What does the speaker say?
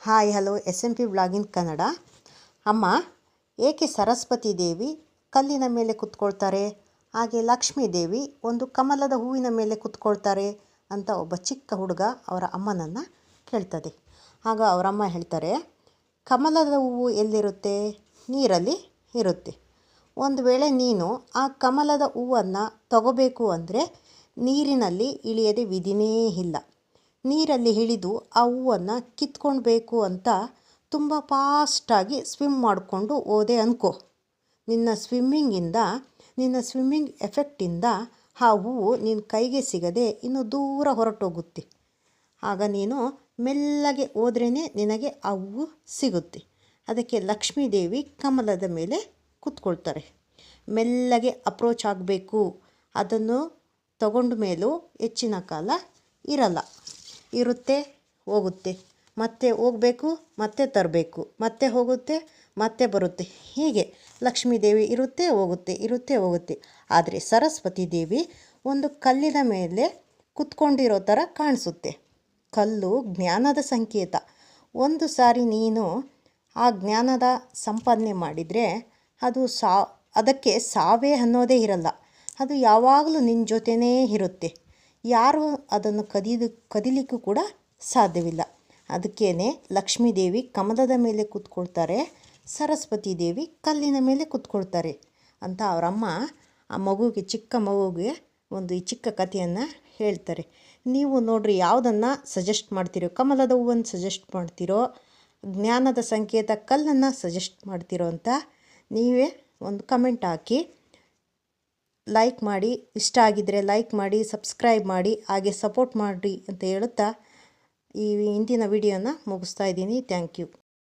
Hi hello SMP blogging Kannada. ಅಮ್ಮ, ಏಕೆ ಸರಸ್ವತಿ ದೇವಿ ಕಲ್ಲಿನ ಮೇಲೆ ಕೂತ್ಕೊಳ್ತಾರೆ, ಹಾಗೆ ಲಕ್ಷ್ಮೀ ದೇವಿ ಒಂದು ಕಮಲದ ಹೂವಿನ ಮೇಲೆ ಕೂತ್ಕೊಳ್ತಾರೆ ಅಂತ ಒಬ್ಬ ಚಿಕ್ಕ ಹುಡುಗ ಅವರ ಅಮ್ಮನನ್ನು ಕೇಳ್ತದೆ. ಆಗ ಅವರಮ್ಮ ಹೇಳ್ತಾರೆ, ಕಮಲದ ಹೂವು ಎಲ್ಲಿರುತ್ತೆ? ನೀರಲ್ಲಿ ಇರುತ್ತೆ. ಒಂದು ವೇಳೆ ನೀನು ಆ ಕಮಲದ ಹೂವನ್ನು ತಗೋಬೇಕು ಅಂದರೆ ನೀರಿನಲ್ಲಿ ಇಳಿಯದೆ ವಿಧಿನೇ ಇಲ್ಲ. ನೀರಲ್ಲಿ ಇಳಿದು ಆ ಹೂವನ್ನು ಕಿತ್ಕೊಳ್ಬೇಕು ಅಂತ ತುಂಬ ಫಾಸ್ಟಾಗಿ ಸ್ವಿಮ್ ಮಾಡಿಕೊಂಡು ಹೋದೆ ಅಂದ್ಕೋ. ನಿನ್ನ ಸ್ವಿಮ್ಮಿಂಗ್ ಎಫೆಕ್ಟಿಂದ ಆ ಹೂವು ನಿನ್ನ ಕೈಗೆ ಸಿಗದೆ ಇನ್ನೂ ದೂರ ಹೊರಟೋಗುತ್ತೆ. ಆಗ ನೀನು ಮೆಲ್ಲಗೆ ಹೋದ್ರೇ ನಿನಗೆ ಆ ಹೂವು ಸಿಗುತ್ತೆ. ಅದಕ್ಕೆ ಲಕ್ಷ್ಮೀ ದೇವಿ ಕಮಲದ ಮೇಲೆ ಕೂತ್ಕೊಳ್ತಾರೆ. ಮೆಲ್ಲಗೆ ಅಪ್ರೋಚ್ ಆಗಬೇಕು. ಅದನ್ನು ತಗೊಂಡ ಮೇಲೂ ಹೆಚ್ಚಿನ ಕಾಲ ಇರಲ್ಲ. ಇರುತ್ತೆ, ಹೋಗುತ್ತೆ, ಮತ್ತೆ ಹೋಗಬೇಕು, ಮತ್ತೆ ತರಬೇಕು, ಮತ್ತೆ ಹೋಗುತ್ತೆ, ಮತ್ತೆ ಬರುತ್ತೆ. ಹೀಗೆ ಲಕ್ಷ್ಮೀ ದೇವಿ ಇರುತ್ತೆ, ಹೋಗುತ್ತೆ, ಇರುತ್ತೆ, ಹೋಗುತ್ತೆ. ಆದರೆ ಸರಸ್ವತಿ ದೇವಿ ಒಂದು ಕಲ್ಲಿನ ಮೇಲೆ ಕುತ್ಕೊಂಡಿರೋ ಥರ ಕಾಣಿಸುತ್ತೆ. ಕಲ್ಲು ಜ್ಞಾನದ ಸಂಕೇತ. ಒಂದು ಸಾರಿ ನೀನು ಆ ಜ್ಞಾನದ ಸಂಪಾದನೆ ಮಾಡಿದರೆ ಅದಕ್ಕೆ ಸಾವೇ ಅನ್ನೋದೇ ಇರಲ್ಲ. ಅದು ಯಾವಾಗಲೂ ನಿನ್ನ ಜೊತೆನೇ ಇರುತ್ತೆ. ಯಾರು ಅದನ್ನು ಕದಿಲಿಕ್ಕೂ ಕೂಡ ಸಾಧ್ಯವಿಲ್ಲ. ಅದಕ್ಕೇ ಲಕ್ಷ್ಮೀ ದೇವಿ ಕಮಲದ ಮೇಲೆ ಕೂತ್ಕೊಳ್ತಾರೆ, ಸರಸ್ವತಿ ದೇವಿ ಕಲ್ಲಿನ ಮೇಲೆ ಕೂತ್ಕೊಳ್ತಾರೆ ಅಂತ ಅವರಮ್ಮ ಚಿಕ್ಕ ಮಗುವಿಗೆ ಈ ಚಿಕ್ಕ ಕಥೆಯನ್ನು ಹೇಳ್ತಾರೆ. ನೀವು ನೋಡ್ರಿ, ಯಾವುದನ್ನು ಸಜೆಸ್ಟ್ ಮಾಡ್ತೀರೋ? ಕಮಲದ ಹೂವನ್ನು ಸಜೆಸ್ಟ್ ಮಾಡ್ತೀರೋ, ಜ್ಞಾನದ ಸಂಕೇತ ಕಲ್ಲನ್ನು ಸಜೆಸ್ಟ್ ಮಾಡ್ತೀರೋ ಅಂತ ನೀವೇ ಒಂದು ಕಮೆಂಟ್ ಹಾಕಿ. ಲೈಕ್ ಮಾಡಿ, ಇಷ್ಟ ಆಗಿದ್ದರೆ ಲೈಕ್ ಮಾಡಿ, ಸಬ್ಸ್ಕ್ರೈಬ್ ಮಾಡಿ, ಹಾಗೆ ಸಪೋರ್ಟ್ ಮಾಡಿ ಅಂತ ಹೇಳುತ್ತಾ ಈ ಇಂದಿನ ವಿಡಿಯೋನ ಮುಗಿಸ್ತಾ ಇದ್ದೀನಿ. Thank you.